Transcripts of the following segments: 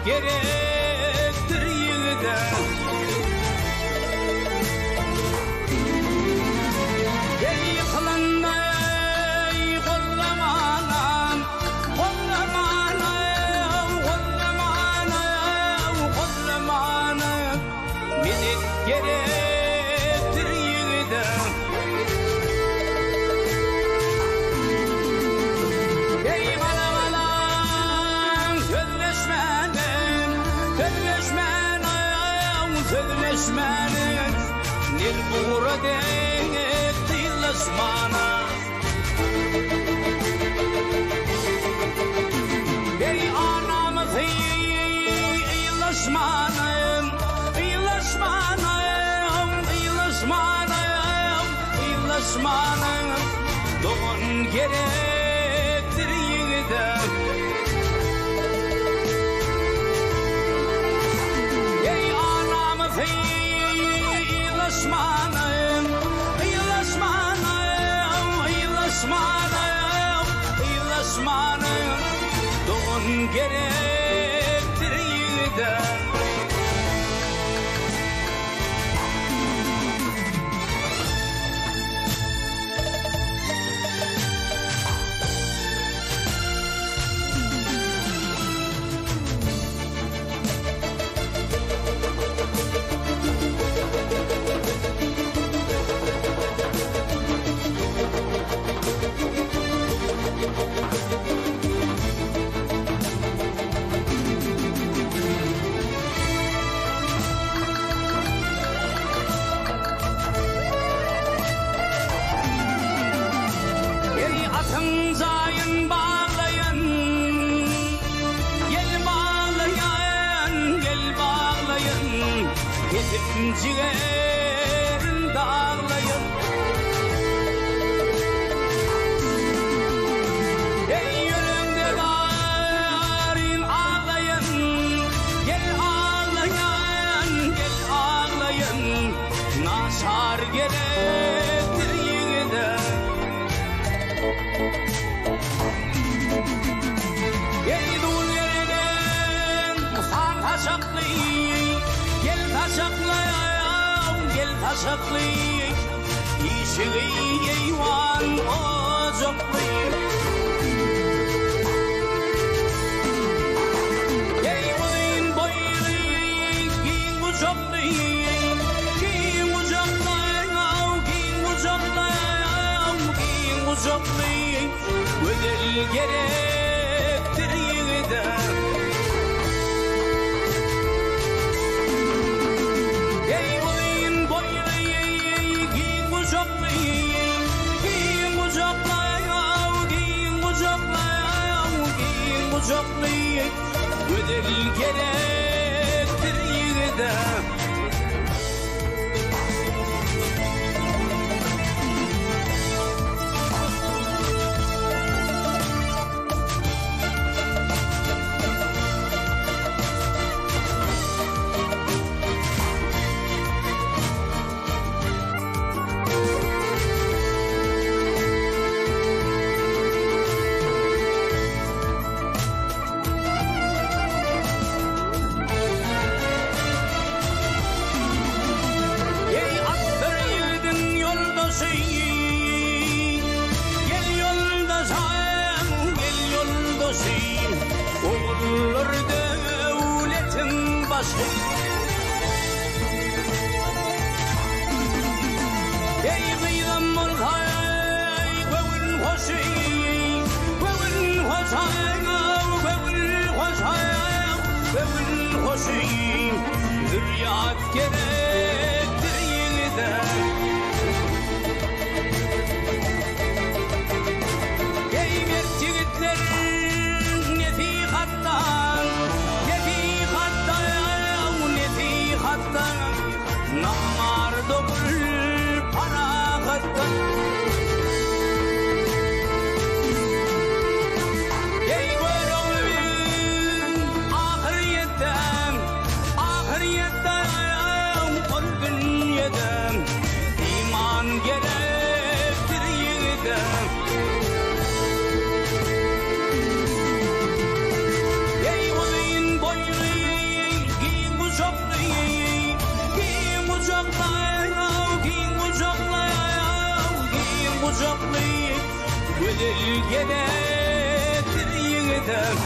gerektir yiğide. Ey yıkılanda ey kollamana, kollamana, kollamana, kollamana, medet gerektir yiğide. Ey malalan sözleşmenin, sözleşmenin, nil buğra dekti yılasmana. Ey anamız yılasmanın, yılasmanın, yılasmanın, yılasmanın, doğun gerektir yiğide. Ey anamız yılasmanın, yılasmanın, yılasmanın, yılasmanın, doğun gerektir yiğide. Atın zayın bağlayın, gel bağlayın, gel bağlayın, yetim ciğerin dağlayın. Ey yüreğinde garin ağlayın, gel ağlayın, gel ağlayın, nasar gerektir yiğide. Ey dul yerden san taşaklı, gel taşaklayayım, gel taşaklayayım, işiği eyvan ocaklayayım. Ey boyun boylu, giyin kucaklayayım, giyin kucaklayayım, giyin kucaklayayım, giyin kucaklayayım, ödel gerektir yiğide. Ey boyun boylu, giyin kucaklayayım, giyin kucaklayayım, giyin kucaklayayım, giyin kucaklayayım, ödel gerektir yiğide. Olur devletin başı. Ey kıyıdan mulhay kövün hoşi, kövün hoşay, kövün hoşay, kövün hoşi, zürriyat gerektir yiğide. Ey mert yiğitler nefikatta, namar dokul parakatta. Ey görüğün ahiriyette, ahiriyette ol dünyada, gerektir yiğidim,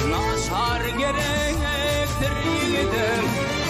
nasar gerektir yiğidim.